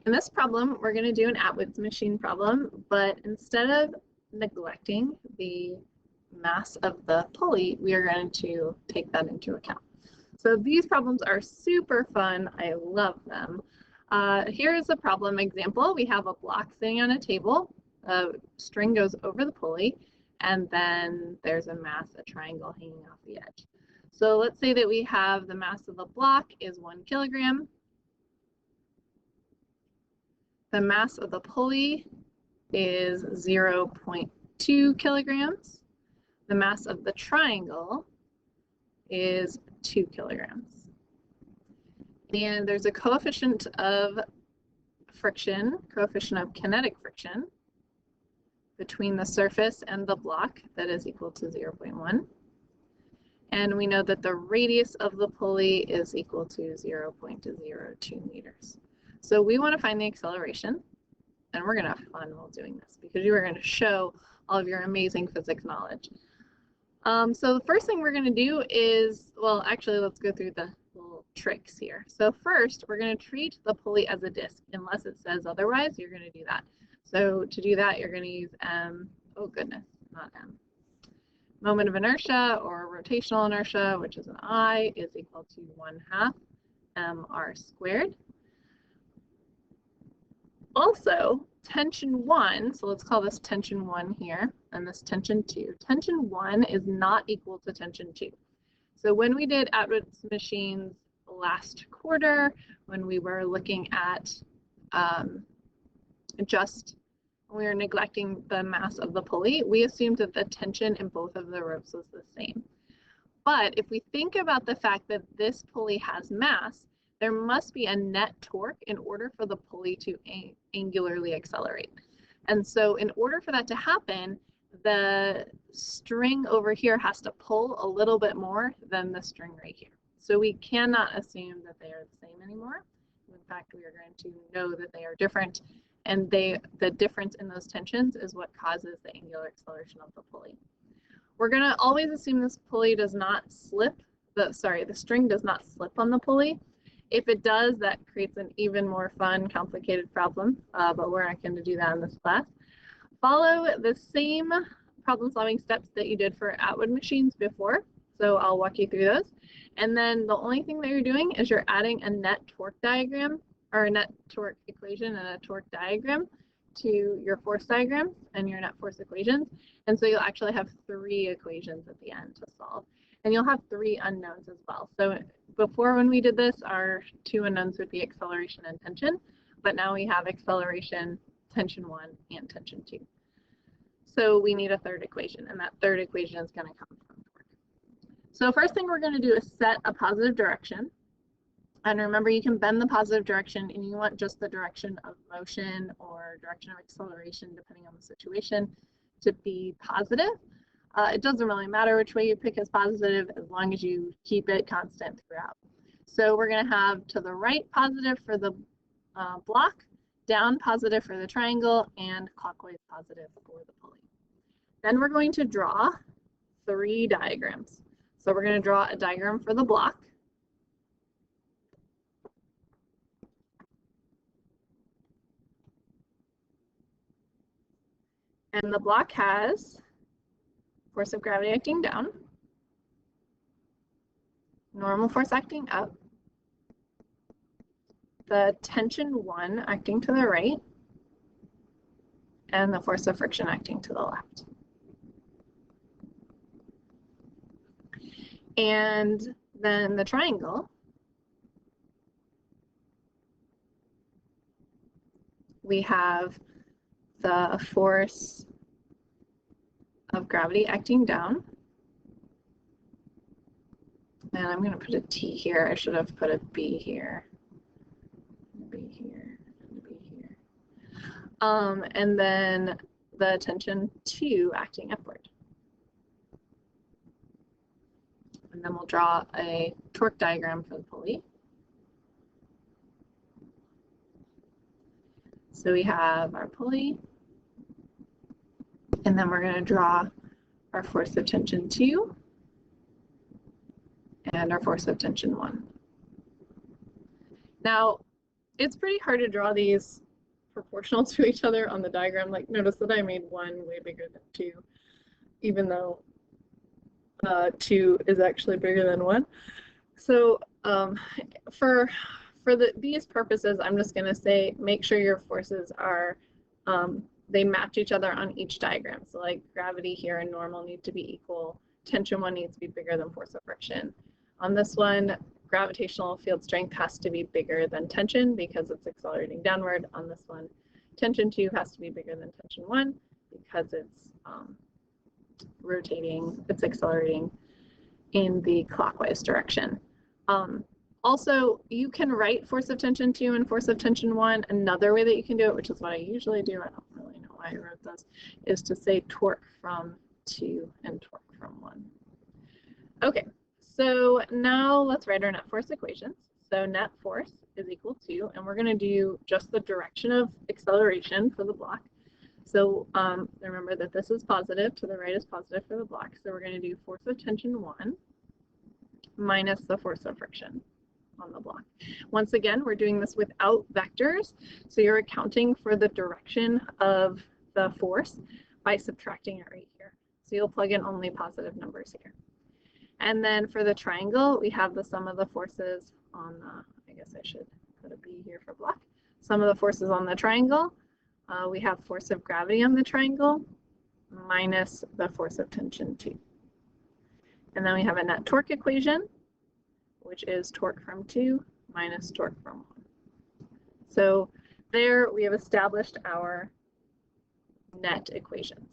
In this problem, we're going to do an Atwood's machine problem, but instead of neglecting the mass of the pulley, we are going to take that into account. So these problems are super fun. I love them. Here's a problem example. We have a block sitting on a table. A string goes over the pulley, and then there's a mass, a triangle hanging off the edge. So let's say that we have the mass of the block is 1 kilogram. The mass of the pulley is 0.2 kilograms. The mass of the triangle is 2 kilograms. And there's a coefficient of friction, coefficient of kinetic friction between the surface and the block that is equal to 0.1. And we know that the radius of the pulley is equal to 0.02 meters. So we want to find the acceleration, and we're going to have fun while doing this because you are going to show all of your amazing physics knowledge. So the first thing we're going to do is, well, actually, let's go through the little tricks here. So first, we're going to treat the pulley as a disc. Unless it says otherwise, you're going to do that. So to do that, you're going to use M, oh goodness, not M. Moment of inertia or rotational inertia, which is an I, is equal to 1/2 mr squared. Also, tension 1, so let's call this tension 1 here, and this tension 2. Tension 1 is not equal to tension 2. So when we did Atwood's machines last quarter, when we were looking at we were neglecting the mass of the pulley, we assumed that the tension in both of the ropes was the same. But if we think about the fact that this pulley has mass, there must be a net torque in order for the pulley to angularly accelerate. And so in order for that to happen, the string over here has to pull a little bit more than the string right here. So we cannot assume that they are the same anymore. In fact, we are going to know that they are different, and the difference in those tensions is what causes the angular acceleration of the pulley. We're going to always assume this pulley does not slip, the string does not slip on the pulley. If it does, that creates an even more fun, complicated problem, but we're not going to do that in this class. Follow the same problem-solving steps that you did for Atwood machines before, so I'll walk you through those. And then the only thing that you're doing is you're adding a net torque diagram, or a net torque equation and a torque diagram to your force diagrams and your net force equations. And so you'll actually have 3 equations at the end to solve. And you'll have 3 unknowns as well. So before, when we did this, our 2 unknowns would be acceleration and tension, but now we have acceleration, tension 1, and tension 2. So we need a 3rd equation, and that 3rd equation is going to come from torque. So first thing we're going to do is set a positive direction. And remember, you can bend the positive direction, and you want just the direction of motion or direction of acceleration, depending on the situation, to be positive. It doesn't really matter which way you pick as positive, as long as you keep it constant throughout. So we're going to have to the right positive for the block, down positive for the triangle, and clockwise positive for the pulley. Then we're going to draw 3 diagrams. So we're going to draw a diagram for the block. And the block has force of gravity acting down, normal force acting up, the tension 1 acting to the right, and the force of friction acting to the left. And then the triangle, we have the force of gravity acting down. And I'm going to put a T here. I should have put a B here. B here, and B here. And then the tension 2 acting upward. And then we'll draw a torque diagram for the pulley. So we have our pulley, and then we're going to draw our force of tension 2 and our force of tension 1. Now, it's pretty hard to draw these proportional to each other on the diagram. Like, notice that I made 1 way bigger than 2, even though 2 is actually bigger than 1. So for these purposes, I'm just going to say make sure your forces are, they match each other on each diagram. So like gravity here and normal need to be equal. Tension 1 needs to be bigger than force of friction. On this one, gravitational field strength has to be bigger than tension because it's accelerating downward. On this one, tension 2 has to be bigger than tension 1 because it's rotating, it's accelerating in the clockwise direction. Also, you can write force of tension 2 and force of tension 1. Another way that you can do it, which is what I usually do, I don't really know why I wrote this, is to say torque from 2 and torque from 1. Okay, so now let's write our net force equations. So net force is equal to, and we're going to do just the direction of acceleration for the block. So remember that this is positive, to the right is positive for the block. So we're going to do force of tension 1 minus the force of friction on the block. Once again, we're doing this without vectors. So you're accounting for the direction of the force by subtracting it right here. So you'll plug in only positive numbers here. And then for the triangle, we have the sum of the forces on the, I guess I should put a B here for block. Sum of the forces on the triangle. We have force of gravity on the triangle minus the force of tension 2. And then we have a net torque equation, which is torque from 2 minus torque from 1. So there we have established our net equations.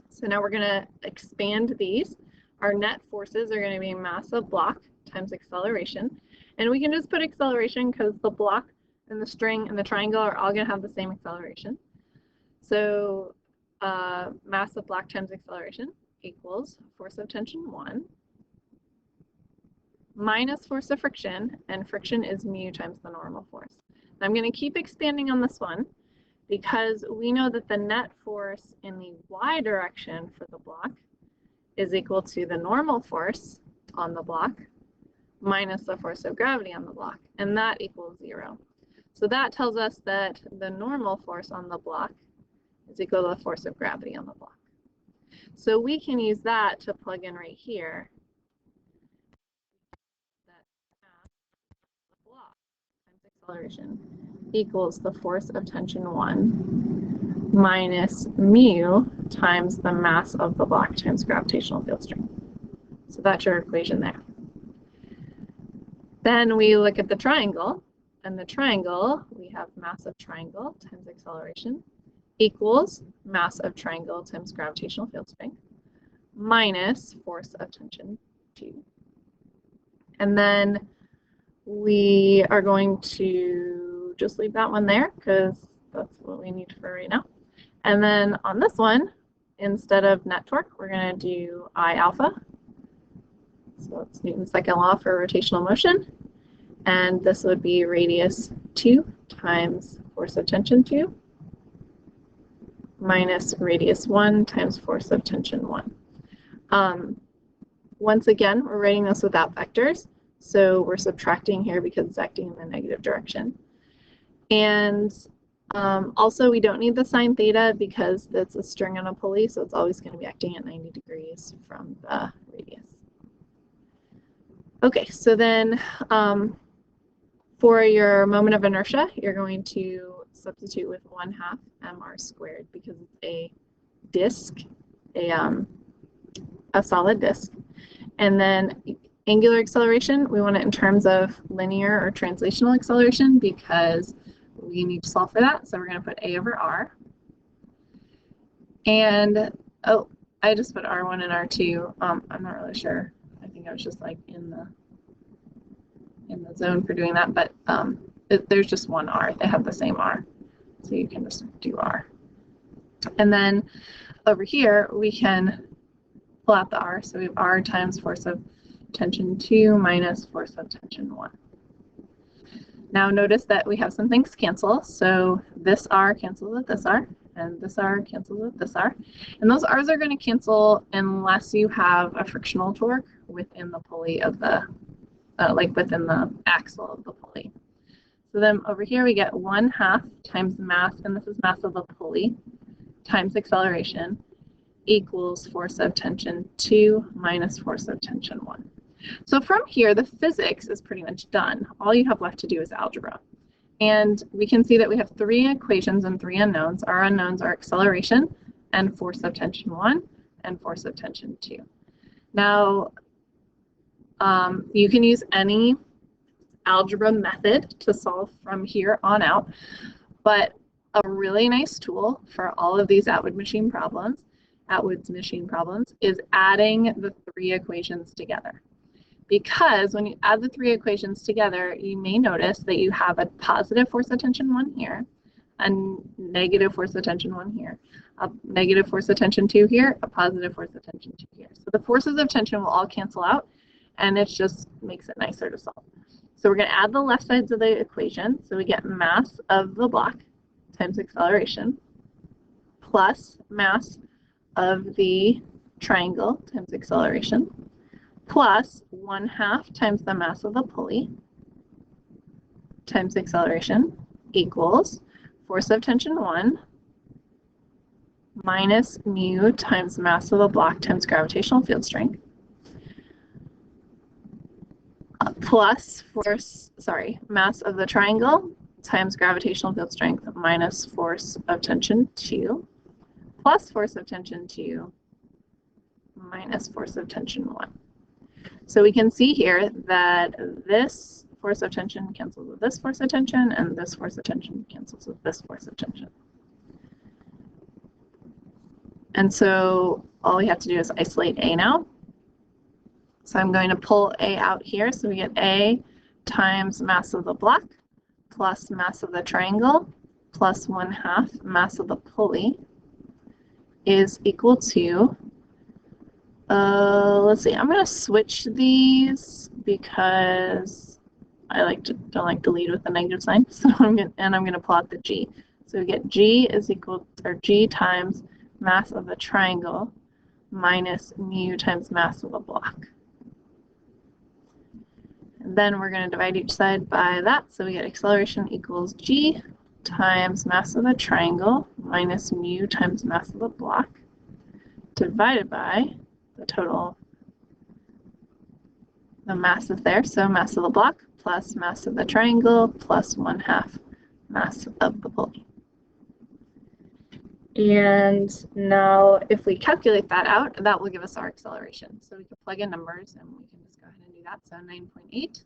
So now we're going to expand these. Our net forces are going to be mass of block times acceleration. And we can just put acceleration because the block and the string and the triangle are all going to have the same acceleration. So mass of block times acceleration equals force of tension 1 minus force of friction, and friction is mu times the normal force. And I'm going to keep expanding on this one because we know that the net force in the y direction for the block is equal to the normal force on the block minus the force of gravity on the block, and that equals 0. So that tells us that the normal force on the block is equal to the force of gravity on the block. So we can use that to plug in right here. That mass of the block times acceleration equals the force of tension 1 minus mu times the mass of the block times gravitational field strength. So that's your equation there. Then we look at the triangle, and the triangle, we have mass of triangle times acceleration equals mass of triangle times gravitational field strength minus force of tension 2. And then we are going to just leave that one there because that's what we need for right now. And then on this one, instead of net torque, we're going to do I alpha. So it's Newton's second law for rotational motion. And this would be radius 2 times force of tension 2 minus radius 1 times force of tension 1. Once again, we're writing this without vectors. So we're subtracting here because it's acting in the negative direction. And also, we don't need the sine theta because it's a string on a pulley, so it's always going to be acting at 90 degrees from the radius. Okay, so then for your moment of inertia, you're going to substitute with 1/2 mr squared because it's a disk, a solid disk. And then angular acceleration, we want it in terms of linear or translational acceleration because we need to solve for that. So we're going to put A over R. And, oh, I just put R1 and R2. I'm not really sure. I think I was just like in the zone for doing that, but there's just one R. They have the same R. So you can just do R. And then over here, we can pull out the R. So we have R times force of tension 2 minus force of tension 1. Now notice that we have some things cancel. So this R cancels with this R, and this R cancels with this R. And those R's are going to cancel unless you have a frictional torque within the pulley of the, like within the axle of the pulley. So So then over here we get 1/2 times mass, and this is mass of the pulley, times acceleration equals force of tension 2 minus force of tension 1. So from here, the physics is pretty much done. All you have left to do is algebra. And we can see that we have 3 equations and 3 unknowns. Our unknowns are acceleration and force of tension 1 and force of tension 2. Now, you can use any algebra method to solve from here on out, but a really nice tool for all of these Atwood's machine problems is adding the 3 equations together. Because when you add the 3 equations together, you may notice that you have a positive force of tension 1 here, a negative force of tension 1 here, a negative force of tension 2 here, a positive force of tension 2 here. So the forces of tension will all cancel out, and it just makes it nicer to solve. So we're going to add the left sides of the equation. So we get mass of the block times acceleration plus mass of the triangle times acceleration plus 1/2 times the mass of the pulley times acceleration equals force of tension 1 minus mu times mass of the block times gravitational field strength plus mass of the triangle times gravitational field strength minus force of tension 2 plus force of tension 2 minus force of tension 1. So we can see here that this force of tension cancels with this force of tension, and this force of tension cancels with this force of tension. And so all we have to do is isolate A now. So I'm going to pull A out here. So we get A times mass of the block plus mass of the triangle plus 1/2 mass of the pulley is equal to, let's see, I'm going to switch these because I don't like to lead with the negative sign. So I'm going to plot the G. So we get G is equal, or G times mass of the triangle minus mu times mass of the block. And then we're going to divide each side by that. So we get acceleration equals G times mass of the triangle minus mu times mass of the block divided by the total, the mass is there. So mass of the block plus mass of the triangle plus 1/2 mass of the pulley. And now if we calculate that out, that will give us our acceleration. So we can plug in numbers and we can just go ahead and do that. So 9.8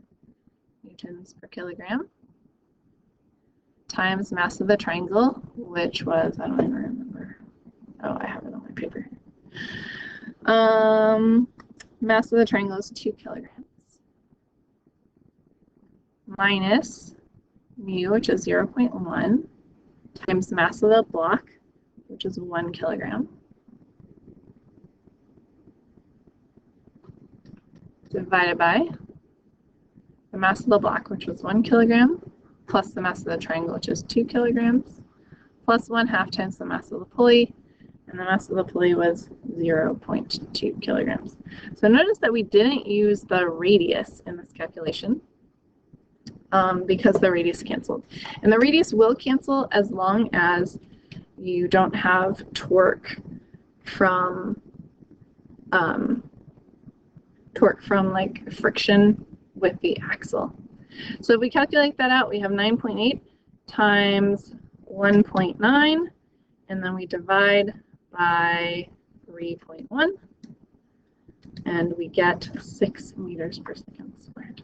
newtons per kilogram times mass of the triangle, which was, I don't even remember. Oh, I have it on my paper. Mass of the triangle is 2 kilograms minus mu, which is 0.1, times mass of the block, which is 1 kilogram, divided by the mass of the block, which was 1 kilogram, plus the mass of the triangle, which is 2 kilograms, plus 1/2 times the mass of the pulley, and the mass of the pulley was 0.2 kilograms. So notice that we didn't use the radius in this calculation because the radius canceled. And the radius will cancel as long as you don't have torque from like friction with the axle. So if we calculate that out, we have 9.8 times 1.9, and then we divide by 3.1, and we get 6 meters per second squared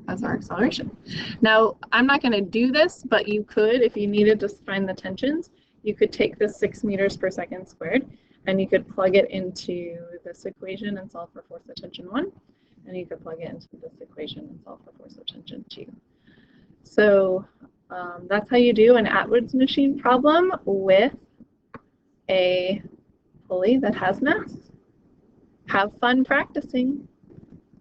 as our acceleration. Now, I'm not going to do this, but you could, if you needed to find the tensions, you could take this 6 meters per second squared, and you could plug it into this equation and solve for force of tension 1, and you could plug it into this equation and solve for force of tension 2. So that's how you do an Atwood's machine problem with a pulley that has mass. Have fun practicing.